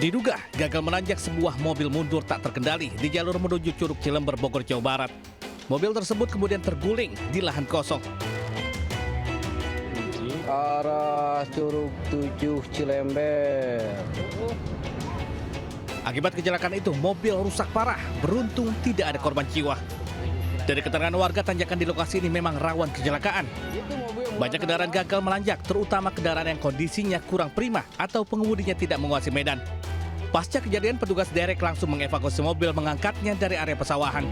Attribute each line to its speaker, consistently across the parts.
Speaker 1: Diduga gagal menanjak sebuah mobil mundur tak terkendali di jalur menuju Curug Cilember, Bogor, Jawa Barat. Mobil tersebut kemudian terguling di lahan kosong.
Speaker 2: Arah Curug 7 Cilember.
Speaker 1: Akibat kecelakaan itu, mobil rusak parah. Beruntung tidak ada korban jiwa. Dari keterangan warga, tanjakan di lokasi ini memang rawan kecelakaan. Banyak kendaraan gagal menanjak, terutama kendaraan yang kondisinya kurang prima atau pengemudinya tidak menguasai medan. Pasca kejadian, petugas derek langsung mengevakuasi mobil, mengangkatnya dari area pesawahan.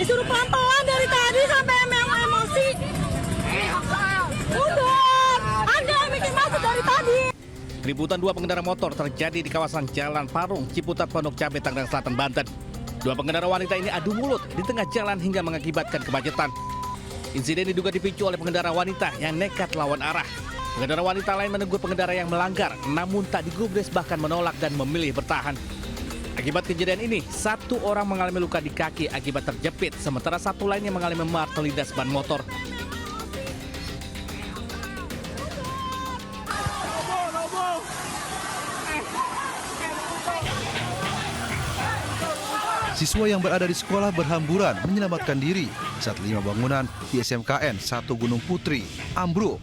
Speaker 3: Disuruh pelan-pelan dari tadi sampai emosi. Udah, ada yang bikin masuk dari tadi.
Speaker 1: Keributan dua pengendara motor terjadi di kawasan Jalan Parung, Ciputat, Pondok Cabe, Tangerang Selatan, Banten. Dua pengendara wanita ini adu mulut di tengah jalan hingga mengakibatkan kemacetan. Insiden diduga dipicu oleh pengendara wanita yang nekat lawan arah. Pengendara wanita lain menegur pengendara yang melanggar, namun tak digubris, bahkan menolak dan memilih bertahan. Akibat kejadian ini, satu orang mengalami luka di kaki akibat terjepit, sementara satu lainnya mengalami memar terlindas ban motor.
Speaker 4: Siswa yang berada di sekolah berhamburan menyelamatkan diri saat 5 bangunan di SMKN 1 Gunung Putri ambruk.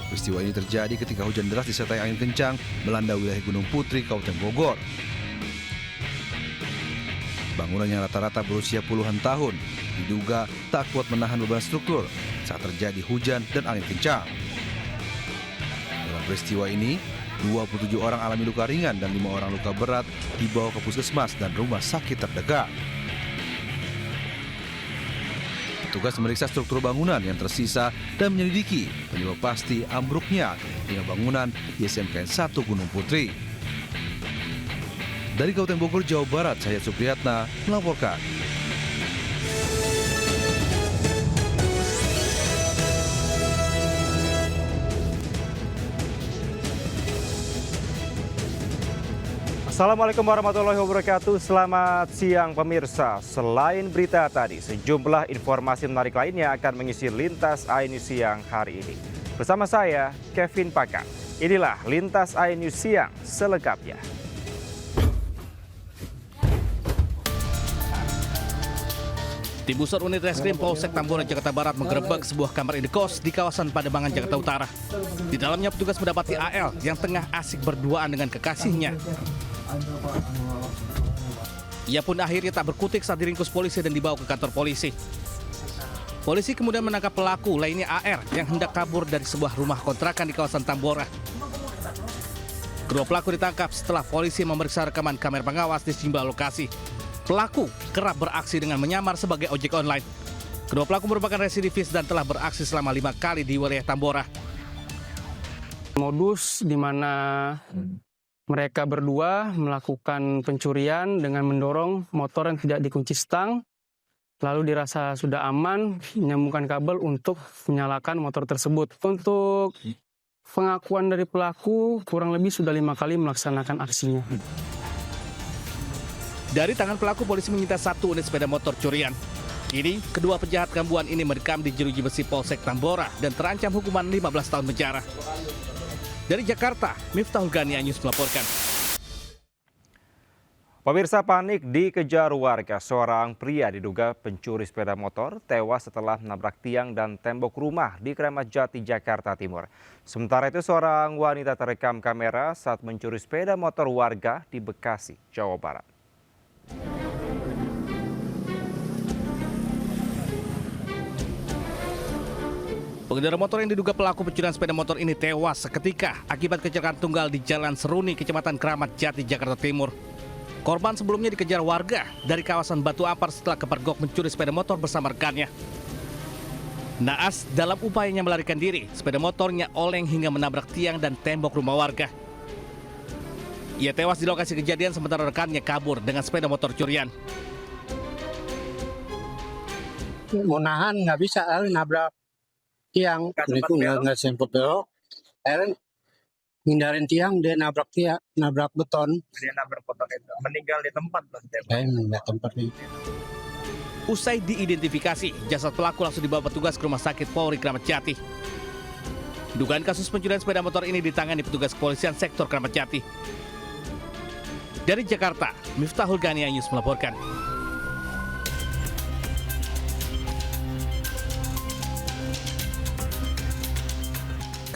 Speaker 4: Peristiwa ini terjadi ketika hujan deras disertai angin kencang melanda wilayah Gunung Putri, Kabupaten Bogor. Bangunan yang rata-rata berusia puluhan tahun diduga tak kuat menahan beban struktur saat terjadi hujan dan angin kencang. Dalam peristiwa ini, 27 orang alami luka ringan dan 5 orang luka berat dibawa ke puskesmas dan rumah sakit terdekat. Petugas memeriksa struktur bangunan yang tersisa dan menyelidiki penyebab pasti ambruknya 5 bangunan di SMKN 1 Gunung Putri. Dari Kabupaten Bogor, Jawa Barat, saya Supriyatna melaporkan.
Speaker 5: Assalamualaikum warahmatullahi wabarakatuh. Selamat siang pemirsa. Selain berita tadi, sejumlah informasi menarik lainnya akan mengisi Lintas iNews Siang hari ini. Bersama saya, Kevin Pakar. Inilah Lintas iNews Siang selengkapnya.
Speaker 1: Tim Pusat Unit Reskrim Polsek Tambora, Jakarta Barat menggerebek sebuah kamar indekos di kawasan Pademangan, Jakarta Utara. Di dalamnya petugas mendapati AL yang tengah asik berduaan dengan kekasihnya. Ia pun akhirnya tak berkutik saat diringkus polisi dan dibawa ke kantor polisi. Polisi kemudian menangkap pelaku lainnya AR yang hendak kabur dari sebuah rumah kontrakan di kawasan Tambora. Kedua pelaku ditangkap setelah polisi memeriksa rekaman kamera pengawas di sejumlah lokasi. Pelaku kerap beraksi dengan menyamar sebagai ojek online. Kedua pelaku merupakan residivis dan telah beraksi selama 5 kali di wilayah Tambora.
Speaker 6: Modus di mana mereka berdua melakukan pencurian dengan mendorong motor yang tidak dikunci stang, lalu dirasa sudah aman, menyambungkan kabel untuk menyalakan motor tersebut. Untuk pengakuan dari pelaku, kurang lebih sudah 5 kali melaksanakan aksinya.
Speaker 1: Dari tangan pelaku, polisi menyita 1 unit sepeda motor curian. Kini, kedua penjahat kambuan ini merekam di jeruji besi Polsek Tambora dan terancam hukuman 15 tahun penjara. Dari Jakarta, Miftahul Gani News melaporkan.
Speaker 5: Pemirsa, panik dikejar warga. Seorang pria diduga pencuri sepeda motor tewas setelah menabrak tiang dan tembok rumah di Kramat Jati, Jakarta Timur. Sementara itu, seorang wanita terekam kamera saat mencuri sepeda motor warga di Bekasi, Jawa Barat.
Speaker 1: Pengendara motor yang diduga pelaku pencurian sepeda motor ini tewas seketika akibat kecelakaan tunggal di Jalan Seruni, Kecamatan Kramat Jati, Jakarta Timur. Korban sebelumnya dikejar warga dari kawasan Batu Apar setelah kepergok mencuri sepeda motor bersama rekannya. Naas dalam upayanya melarikan diri, sepeda motornya oleng hingga menabrak tiang dan tembok rumah warga. Ia tewas di lokasi kejadian sementara rekannya kabur dengan sepeda motor curian.
Speaker 7: Mau nahan nggak bisa, nabrak tiang, itu nggak sempat belok. Akhirnya hindarin tiang, dia nabrak tiang, nabrak beton.
Speaker 8: Dia nabrak beton itu, meninggal di tempat.
Speaker 7: Meninggal tempat ini.
Speaker 1: Usai diidentifikasi, jasad pelaku langsung dibawa petugas ke Rumah Sakit Polri Kramat Jati. Dugaan kasus pencurian sepeda motor ini ditangani petugas kepolisian sektor Kramat Jati. Dari Jakarta, Miftahul Ghani News melaporkan.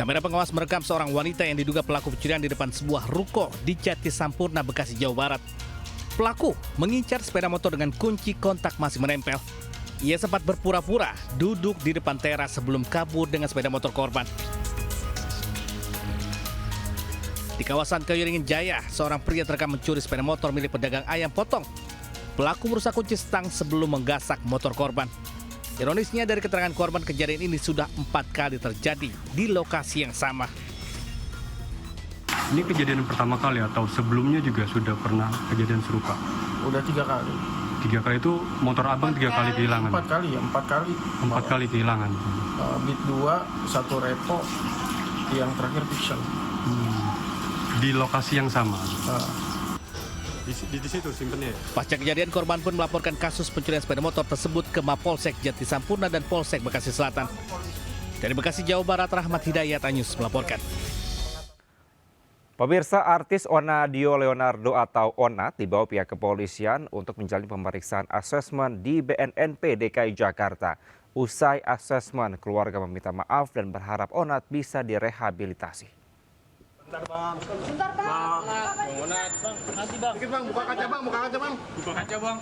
Speaker 1: Kamera pengawas merekam seorang wanita yang diduga pelaku pencurian di depan sebuah ruko di Jati Sampurna, Bekasi, Jawa Barat. Pelaku mengincar sepeda motor dengan kunci kontak masih menempel. Ia sempat berpura-pura duduk di depan teras sebelum kabur dengan sepeda motor korban. Di kawasan Kayuringin Jaya, seorang pria terekam mencuri sepeda motor milik pedagang ayam potong. Pelaku merusak kunci stang sebelum menggasak motor korban. Ironisnya dari keterangan korban, kejadian ini sudah 4 kali terjadi di lokasi yang sama.
Speaker 9: Ini kejadian pertama kali atau sebelumnya juga sudah pernah kejadian serupa?
Speaker 6: Udah 3 kali.
Speaker 9: 3 kali itu motor abang 3 kali kehilangan?
Speaker 6: 4 kali ya, 4 kali.
Speaker 9: 4 kali kehilangan?
Speaker 6: Beat 2, 1 repo, yang terakhir fiction.
Speaker 9: Di lokasi yang sama?
Speaker 10: Di situ simpennya.
Speaker 1: Pasca kejadian, korban pun melaporkan kasus pencurian sepeda motor tersebut ke Mapolsek Jati Sampurna dan Polsek Bekasi Selatan. Dari Bekasi, Jawa Barat, Rahmat Hidayat News melaporkan.
Speaker 5: Pemirsa, artis Onadio Leonardo atau Onat dibawa pihak kepolisian untuk menjalani pemeriksaan asesmen di BNNP DKI Jakarta. Usai asesmen, keluarga meminta maaf dan berharap Onat bisa direhabilitasi.
Speaker 3: Bentar bang.
Speaker 8: Nanti bang. Dikit bang, buka kaca bang, Buka kaca bang.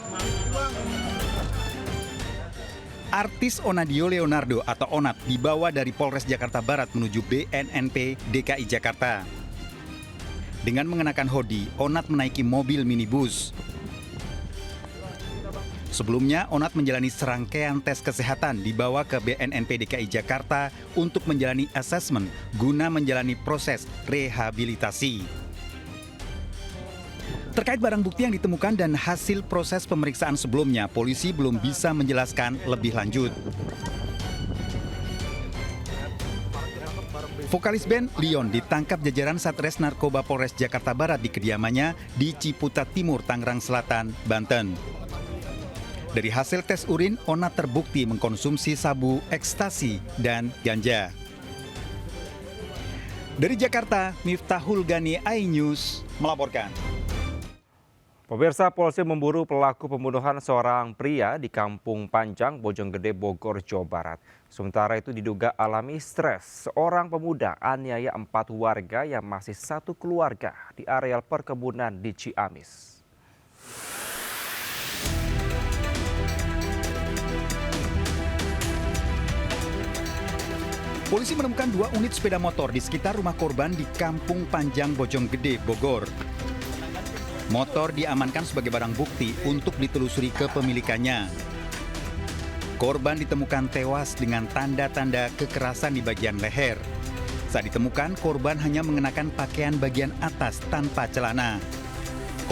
Speaker 10: Artis Onadio Leonardo atau Onat dibawa dari Polres Jakarta Barat menuju BNNP DKI Jakarta. Dengan mengenakan hoodie, Onat menaiki mobil minibus. Sebelumnya, Onat menjalani serangkaian tes kesehatan dibawa ke BNNP DKI Jakarta untuk menjalani asesmen guna menjalani proses rehabilitasi. Terkait barang bukti yang ditemukan dan hasil proses pemeriksaan sebelumnya, polisi belum bisa menjelaskan lebih lanjut. Vokalis band Leon ditangkap jajaran Satres Narkoba Polres Jakarta Barat di kediamannya di Ciputat Timur, Tangerang Selatan, Banten. Dari hasil tes urin, Onat terbukti mengkonsumsi sabu, ekstasi, dan ganja. Dari Jakarta, Miftahul Ghani iNews melaporkan.
Speaker 5: Pemirsa, polisi memburu pelaku pembunuhan seorang pria di Kampung Panjang, Bojonggede, Bogor, Jawa Barat. Sementara itu diduga alami stres, seorang pemuda aniaya 4 warga yang masih satu keluarga di areal perkebunan di Ciamis.
Speaker 10: Polisi menemukan 2 unit sepeda motor di sekitar rumah korban di Kampung Panjang, Bojonggede, Bogor. Motor diamankan sebagai barang bukti untuk ditelusuri kepemilikannya. Korban ditemukan tewas dengan tanda-tanda kekerasan di bagian leher. Saat ditemukan, korban hanya mengenakan pakaian bagian atas tanpa celana.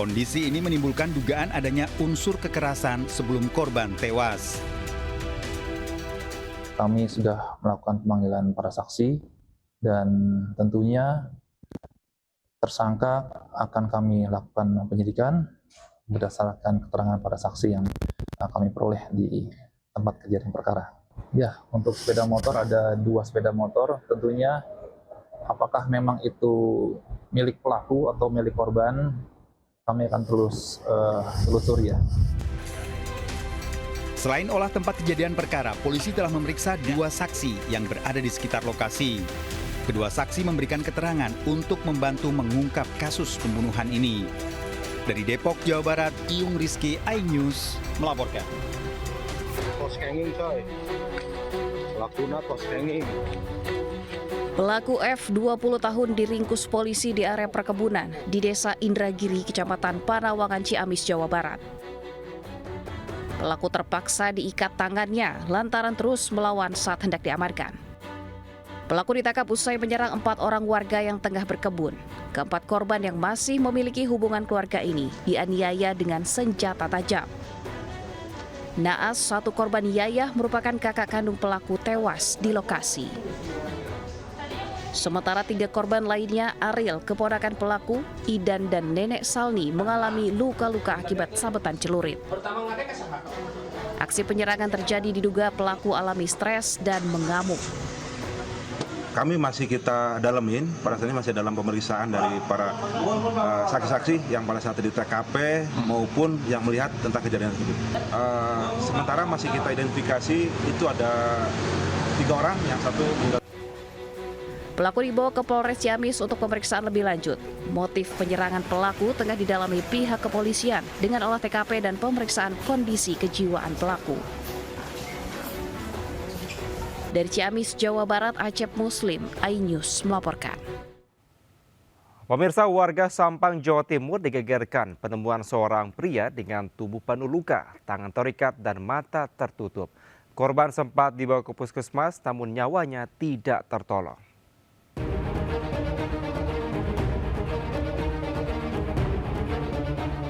Speaker 10: Kondisi ini menimbulkan dugaan adanya unsur kekerasan sebelum korban tewas.
Speaker 11: Kami sudah melakukan pemanggilan para saksi dan tentunya tersangka akan kami lakukan penyidikan berdasarkan keterangan para saksi yang kami peroleh di tempat kejadian perkara. Ya, untuk sepeda motor ada 2 sepeda motor. Tentunya apakah memang itu milik pelaku atau milik korban, kami akan terus telusuri ya.
Speaker 10: Selain olah tempat kejadian perkara, polisi telah memeriksa 2 saksi yang berada di sekitar lokasi. Kedua saksi memberikan keterangan untuk membantu mengungkap kasus pembunuhan ini. Dari Depok, Jawa Barat, Iyung Rizky iNews melaporkan.
Speaker 12: Pelaku F 20 tahun diringkus polisi di area perkebunan di Desa Indragiri, Kecamatan Panawangan, Ciamis, Jawa Barat. Pelaku terpaksa diikat tangannya lantaran terus melawan saat hendak diamankan. Pelaku ditangkap usai menyerang 4 orang warga yang tengah berkebun. Keempat korban yang masih memiliki hubungan keluarga ini dianiaya dengan senjata tajam. Naas, satu korban Yayah merupakan kakak kandung pelaku, tewas di lokasi. Sementara 3 korban lainnya, Ariel, keponakan pelaku, Idan, dan Nenek Salni mengalami luka-luka akibat sabetan celurit. Aksi penyerangan terjadi diduga pelaku alami stres dan mengamuk.
Speaker 13: kami masih kita dalemin, pada saat ini masih dalam pemeriksaan dari para saksi-saksi yang pada saat di TKP maupun yang melihat tentang kejadian tersebut. Sementara masih kita identifikasi itu ada 3 orang, yang satu meninggal.
Speaker 12: Pelaku dibawa ke Polres Ciamis untuk pemeriksaan lebih lanjut. Motif penyerangan pelaku tengah didalami pihak kepolisian dengan olah TKP dan pemeriksaan kondisi kejiwaan pelaku. Dari Ciamis, Jawa Barat, Acep Muslim, iNews melaporkan.
Speaker 5: Pemirsa, warga Sampang, Jawa Timur digegerkan penemuan seorang pria dengan tubuh penuh luka, tangan terikat dan mata tertutup. Korban sempat dibawa ke puskesmas namun nyawanya tidak tertolong.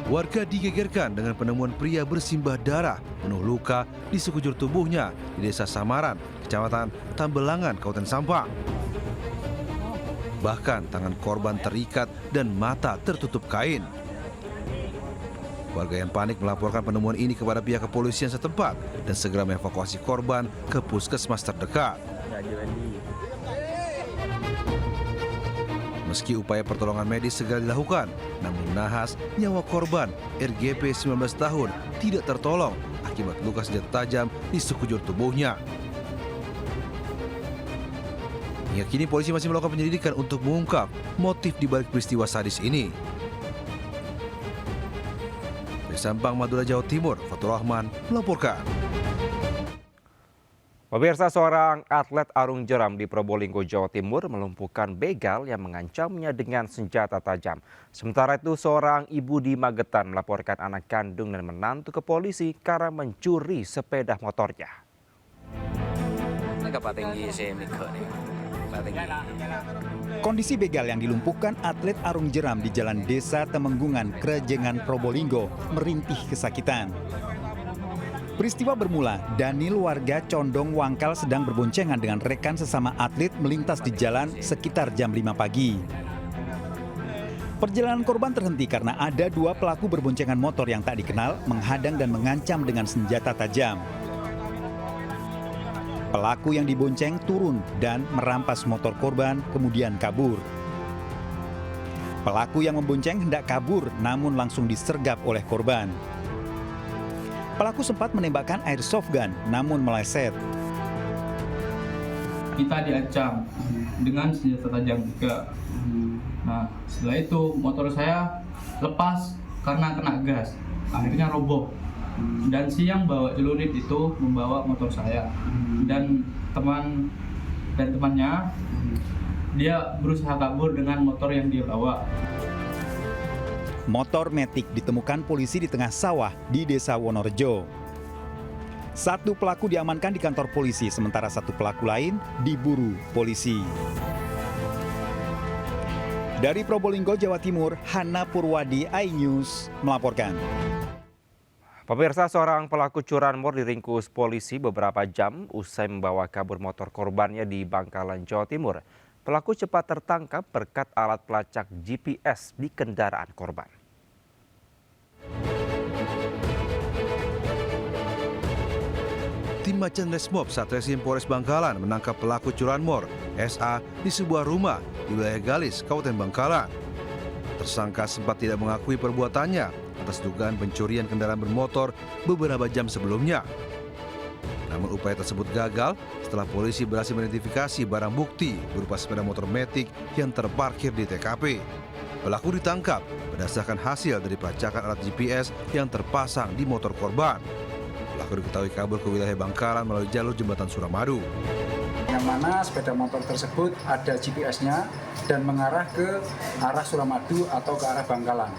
Speaker 4: Warga digegerkan dengan penemuan pria bersimbah darah penuh luka di sekujur tubuhnya di Desa Samaran, Kecamatan Tambelangan, Kabupaten Sampang. Bahkan tangan korban terikat dan mata tertutup kain. Warga yang panik melaporkan penemuan ini kepada pihak kepolisian setempat dan segera mengevakuasi korban ke puskesmas terdekat. Meski upaya pertolongan medis segera dilakukan, namun nahas nyawa korban RGP 19 tahun tidak tertolong akibat luka senjata tajam di sekujur tubuhnya. Hingga kini polisi masih melakukan penyelidikan untuk mengungkap motif dibalik peristiwa sadis ini. Dari Sampang, Madura, Jawa Timur, Fatur Rahman melaporkan.
Speaker 5: Pemirsa, seorang atlet arung jeram di Probolinggo, Jawa Timur melumpuhkan begal yang mengancamnya dengan senjata tajam. Sementara itu, seorang ibu di Magetan melaporkan anak kandung dan menantu ke polisi karena mencuri sepeda motornya.
Speaker 10: Kondisi begal yang dilumpuhkan atlet arung jeram di Jalan Desa Temenggungan, Krejengan, Probolinggo merintih kesakitan. Peristiwa bermula, Daniel warga Condong Wangkal sedang berboncengan dengan rekan sesama atlet melintas di jalan sekitar jam 5 pagi. Perjalanan korban terhenti karena ada 2 pelaku berboncengan motor yang tak dikenal menghadang dan mengancam dengan senjata tajam. Pelaku yang dibonceng turun dan merampas motor korban kemudian kabur. Pelaku yang membonceng hendak kabur namun langsung disergap oleh korban. Pelaku sempat menembakkan airsoft gun namun meleset.
Speaker 14: Kita diancam dengan senjata tajam juga. Nah, setelah itu motor saya lepas karena kena gas. Akhirnya roboh. Dan si yang bawa celurit itu membawa motor saya. Dan temannya dia berusaha kabur dengan motor yang dia bawa.
Speaker 10: Motor Matic ditemukan polisi di tengah sawah di Desa Wonorejo. 1 pelaku diamankan di kantor polisi, sementara 1 pelaku lain diburu polisi. Dari Probolinggo, Jawa Timur, Hana Purwadi, iNews melaporkan.
Speaker 5: Pemirsa, seorang pelaku curanmor diringkus polisi beberapa jam usai membawa kabur motor korbannya di Bangkalan, Jawa Timur. Pelaku cepat tertangkap berkat alat pelacak GPS di kendaraan korban.
Speaker 4: Tim Macan Resmob Satreskrim Polres Bangkalan menangkap pelaku curanmor SA di sebuah rumah di wilayah Galis, Kabupaten Bangkalan. Tersangka sempat tidak mengakui perbuatannya atas dugaan pencurian kendaraan bermotor beberapa jam sebelumnya. Namun upaya tersebut gagal setelah polisi berhasil mengidentifikasi barang bukti berupa sepeda motor Matic yang terparkir di TKP. Pelaku ditangkap berdasarkan hasil dari pelacakan alat GPS yang terpasang di motor korban. Pelaku diketahui kabur ke wilayah Bangkalan melalui jalur jembatan Suramadu.
Speaker 15: Yang mana sepeda motor tersebut ada GPS-nya dan mengarah ke arah Suramadu atau ke arah Bangkalan.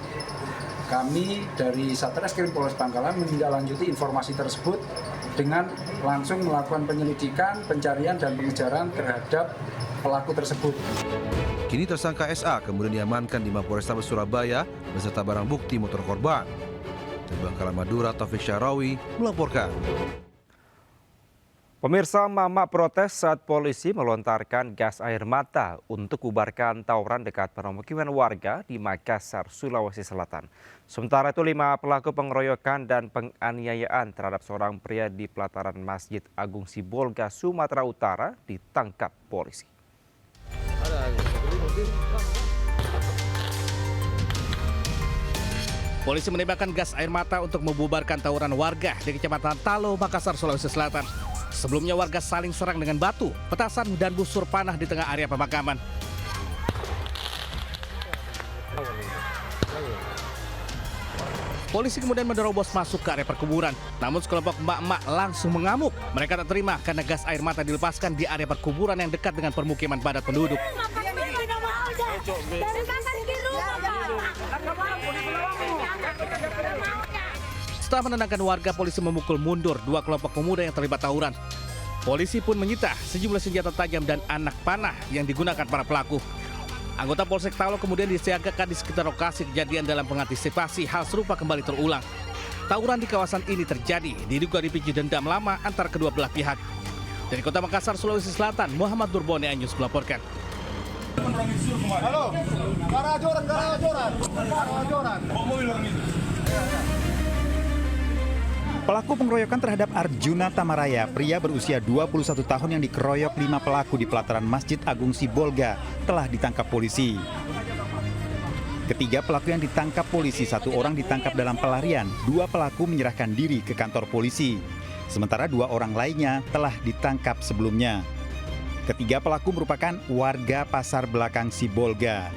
Speaker 15: Kami dari Satreskrim Polres Bangkalan menindaklanjuti informasi tersebut dengan langsung melakukan penyelidikan, pencarian, dan pengejaran terhadap pelaku tersebut.
Speaker 4: Kini tersangka SA kemudian diamankan di Mapolrestabes Surabaya beserta barang bukti motor korban. Dari Bangkalan, Madura, Taufik Syarawi melaporkan.
Speaker 5: Pemirsa, mama protes saat polisi melontarkan gas air mata untuk bubarkan tawuran dekat permukiman warga di Makassar, Sulawesi Selatan. Sementara itu 5 pelaku pengeroyokan dan penganiayaan terhadap seorang pria di pelataran Masjid Agung Sibolga, Sumatera Utara ditangkap polisi.
Speaker 1: Polisi menembakkan gas air mata untuk membubarkan tawuran warga di Kecamatan Talo, Makassar, Sulawesi Selatan. Sebelumnya warga saling serang dengan batu, petasan, dan busur panah di tengah area pemakaman. Polisi kemudian menerobos masuk ke area perkuburan. Namun sekelompok emak-emak langsung mengamuk. Mereka tak terima karena gas air mata dilepaskan di area perkuburan yang dekat dengan permukiman padat penduduk. Setelah menenangkan warga, polisi memukul mundur 2 kelompok pemuda yang terlibat tawuran. Polisi pun menyita sejumlah senjata tajam dan anak panah yang digunakan para pelaku. Anggota Polsek Talo kemudian disiagakan di sekitar lokasi kejadian dalam mengantisipasi hal serupa kembali terulang. Tawuran di kawasan ini terjadi diduga dipicu dendam lama antara kedua belah pihak. Dari Kota Makassar, Sulawesi Selatan, Muhammad Nurbone, News melaporkan.
Speaker 8: Halo, Karajoran.
Speaker 10: Pelaku pengeroyokan terhadap Arjuna Tamaraya, pria berusia 21 tahun yang dikeroyok 5 pelaku di pelataran Masjid Agung Sibolga, telah ditangkap polisi. Ketiga pelaku yang ditangkap polisi, 1 orang ditangkap dalam pelarian, 2 pelaku menyerahkan diri ke kantor polisi. Sementara 2 orang lainnya telah ditangkap sebelumnya. Ketiga pelaku merupakan warga Pasar Belakang Sibolga.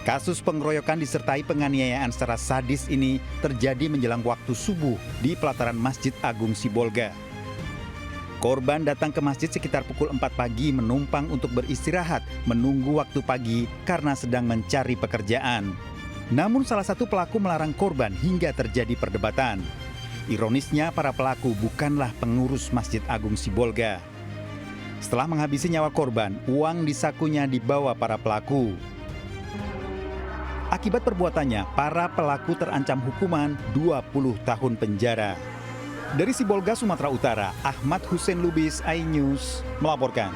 Speaker 10: Kasus pengeroyokan disertai penganiayaan secara sadis ini terjadi menjelang waktu subuh di pelataran Masjid Agung Sibolga. Korban datang ke masjid sekitar pukul 4 pagi menumpang untuk beristirahat menunggu waktu pagi karena sedang mencari pekerjaan. Namun salah satu pelaku melarang korban hingga terjadi perdebatan. Ironisnya para pelaku bukanlah pengurus Masjid Agung Sibolga. Setelah menghabisi nyawa korban, uang di sakunya dibawa para pelaku. Akibat perbuatannya, para pelaku terancam hukuman 20 tahun penjara. Dari Sibolga, Sumatera Utara, Ahmad Hussein Lubis, iNews melaporkan.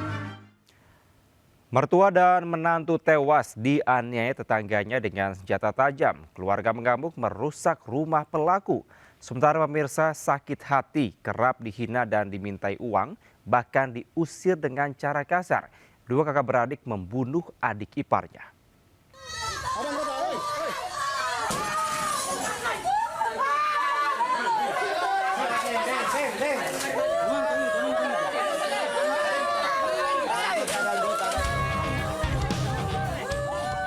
Speaker 5: Mertua dan menantu tewas dianiaya tetangganya dengan senjata tajam. Keluarga mengamuk merusak rumah pelaku. Sementara pemirsa sakit hati, kerap dihina dan dimintai uang, bahkan diusir dengan cara kasar. 2 kakak beradik membunuh adik iparnya.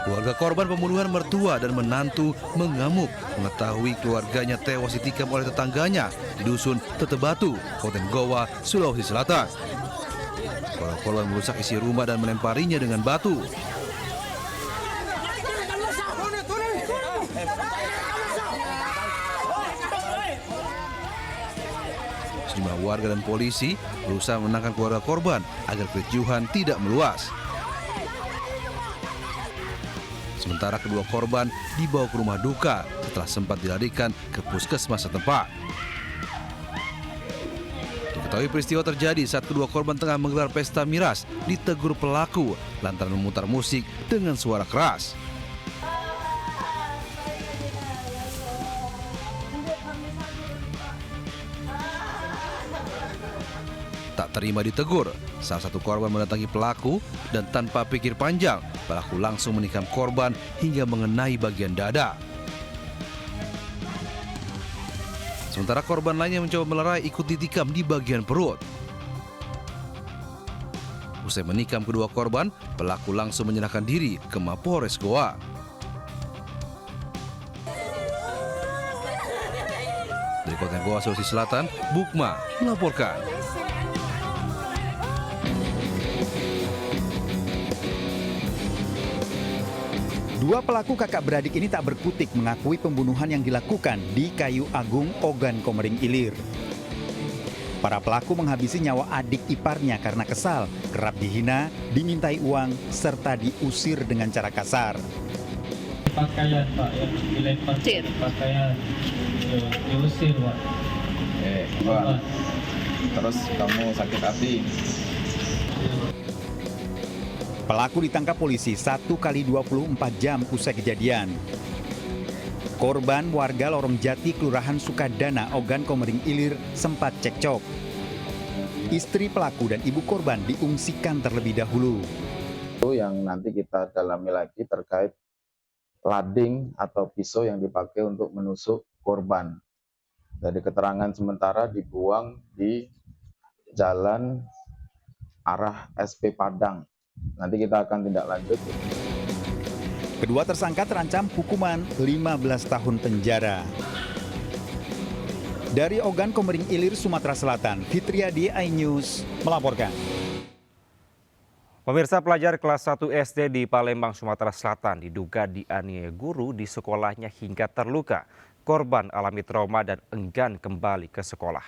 Speaker 4: Keluarga korban pembunuhan mertua dan menantu mengamuk mengetahui keluarganya tewas ditikam oleh tetangganya di dusun Tetebatu, Kabupaten Goa, Sulawesi Selatan. Para korban merusak isi rumah dan melemparinya dengan batu. Sejumlah warga dan polisi berusaha menenangkan keluarga korban agar kericuhan tidak meluas. Sementara kedua korban dibawa ke rumah duka setelah sempat dilarikan ke puskesmas setempat. Diketahui peristiwa terjadi saat kedua korban tengah menggelar pesta miras ditegur pelaku lantaran memutar musik dengan suara keras. Tak terima ditegur, salah satu korban mendatangi pelaku dan tanpa pikir panjang, pelaku langsung menikam korban hingga mengenai bagian dada. Sementara korban lainnya mencoba melerai ikut ditikam di bagian perut. Usai menikam kedua korban, pelaku langsung menyerahkan diri ke Mapolres Goa. Dari Kota Goa, Sulawesi Selatan, Bukma melaporkan.
Speaker 10: Dua pelaku kakak beradik ini tak berkutik mengakui pembunuhan yang dilakukan di Kayu Agung, Ogan Komering Ilir. Para pelaku menghabisi nyawa adik iparnya karena kesal, kerap dihina, dimintai uang, serta diusir dengan cara kasar.
Speaker 14: Pakaian Pak, ya dilempar pakaian, diusir Pak.
Speaker 16: Pak, terus kamu sakit hati.
Speaker 10: Pelaku ditangkap polisi 1 kali 24 jam usai kejadian. Korban warga Lorong Jati, Kelurahan Sukadana, Ogan Komering Ilir sempat cekcok. Istri pelaku dan ibu korban diungsikan terlebih dahulu.
Speaker 16: Itu yang nanti kita dalami lagi terkait lading atau pisau yang dipakai untuk menusuk korban. Dari keterangan sementara dibuang di jalan arah SP Padang. Nanti kita akan tindak lanjut.
Speaker 10: Kedua tersangka terancam hukuman 15 tahun penjara. Dari Ogan Komering Ilir, Sumatera Selatan, Fitriadi, iNews melaporkan.
Speaker 5: Pemirsa, pelajar kelas 1 SD di Palembang, Sumatera Selatan diduga dianiaya guru di sekolahnya hingga terluka. Korban alami trauma dan enggan kembali ke sekolah.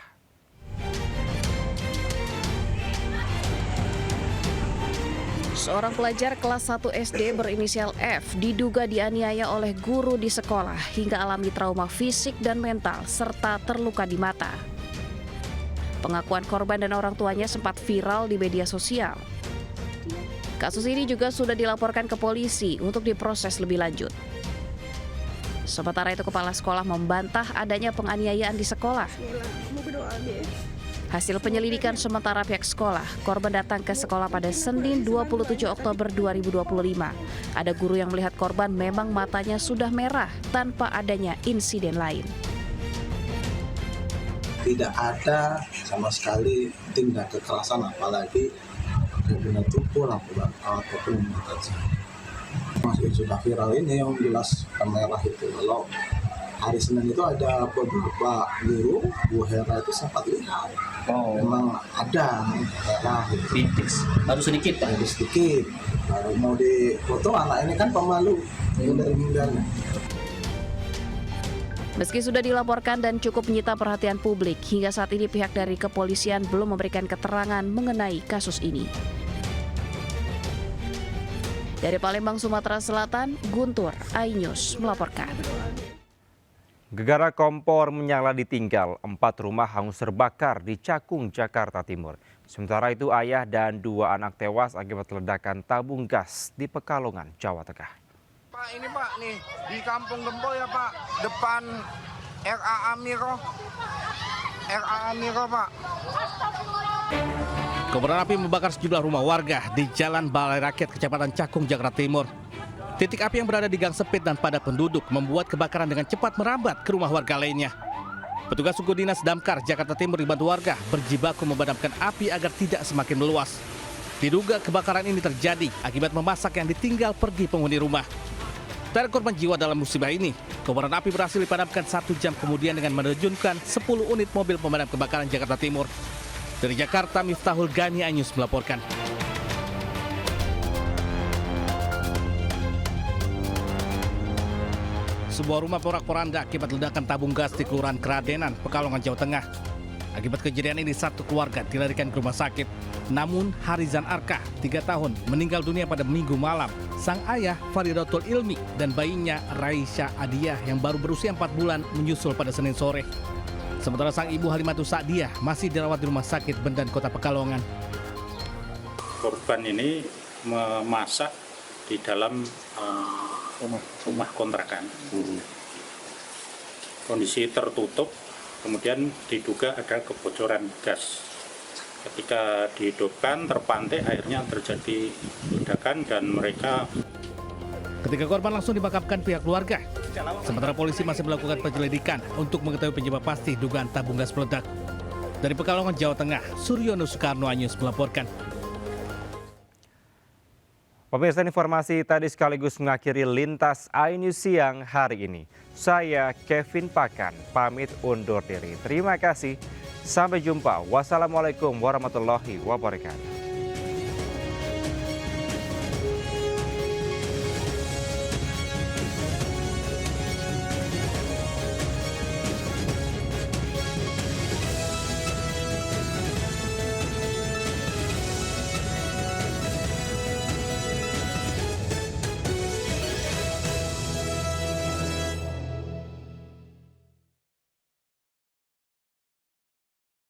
Speaker 12: Seorang pelajar kelas 1 SD berinisial F diduga dianiaya oleh guru di sekolah hingga alami trauma fisik dan mental serta terluka di mata. Pengakuan korban dan orang tuanya sempat viral di media sosial. Kasus ini juga sudah dilaporkan ke polisi untuk diproses lebih lanjut. Sementara itu, kepala sekolah membantah adanya penganiayaan di sekolah. Hasil penyelidikan sementara pihak sekolah, korban datang ke sekolah pada Senin 27 Oktober 2025. Ada guru yang melihat korban memang matanya sudah merah tanpa adanya insiden lain.
Speaker 17: Tidak ada sama sekali tindak kekerasan, apalagi benar pukul ataupun membatasi. Masih sudah viral ini yang jelas merah itu. Kalau hari Senin itu ada beberapa guru, Bu Hera itu sempat lihat. Memang ada merah gitu. Baru sedikit Pak? Baru sedikit. Baru mau difoto, anak ini kan pemalu. Hindar-hindarnya.
Speaker 12: Meski sudah dilaporkan dan cukup menyita perhatian publik, hingga saat ini pihak dari kepolisian belum memberikan keterangan mengenai kasus ini. Dari Palembang, Sumatera Selatan, Guntur, iNews melaporkan.
Speaker 5: Gegara kompor menyala ditinggal, 4 rumah hangus terbakar di Cakung, Jakarta Timur. Sementara itu ayah dan 2 anak tewas akibat ledakan tabung gas di Pekalongan, Jawa Tengah.
Speaker 18: Pak, ini Pak, nih di Kampung Gempol ya Pak, depan RA Amiro Pak.
Speaker 1: Kobaran api membakar sejumlah rumah warga di Jalan Balai Rakyat, Kecamatan Cakung, Jakarta Timur. Titik api yang berada di gang sempit dan padat penduduk membuat kebakaran dengan cepat merambat ke rumah warga lainnya. Petugas suku dinas Damkar Jakarta Timur dibantu warga berjibaku memadamkan api agar tidak semakin meluas. Diduga kebakaran ini terjadi akibat memasak yang ditinggal pergi penghuni rumah. Tak ada korban jiwa dalam musibah ini. Kobaran api berhasil dipadamkan 1 jam kemudian dengan menerjunkan 10 unit mobil pemadam kebakaran Jakarta Timur. Dari Jakarta, Miftahul Gani, iNews melaporkan. Sebuah rumah porak-poranda akibat ledakan tabung gas di Kelurahan Keradenan, Pekalongan, Jawa Tengah. Akibat kejadian ini, 1 keluarga dilarikan ke rumah sakit. Namun Harizan Arka, 3 tahun, meninggal dunia pada Minggu malam. Sang ayah Faridatul Ilmi dan bayinya Raisya Adiah yang baru berusia 4 bulan menyusul pada Senin sore. Sementara sang ibu Halimatus Sa'diah masih dirawat di Rumah Sakit Bendan, Kota Pekalongan.
Speaker 19: Korban ini memasak di dalam rumah kontrakan. Kondisi tertutup, kemudian diduga ada kebocoran gas. Ketika dihidupkan, terpantik, akhirnya terjadi ledakan dan mereka...
Speaker 1: Ketika korban langsung dimakamkan pihak keluarga. Sementara polisi masih melakukan penyelidikan untuk mengetahui penyebab pasti dugaan tabung gas meledak. Dari Pekalongan, Jawa Tengah, Suryono Soekarno, iNews melaporkan.
Speaker 5: Pemirsa, informasi tadi sekaligus mengakhiri Lintas iNews siang hari ini. Saya Kevin Pakan, pamit undur diri. Terima kasih. Sampai jumpa. Wassalamualaikum warahmatullahi wabarakatuh.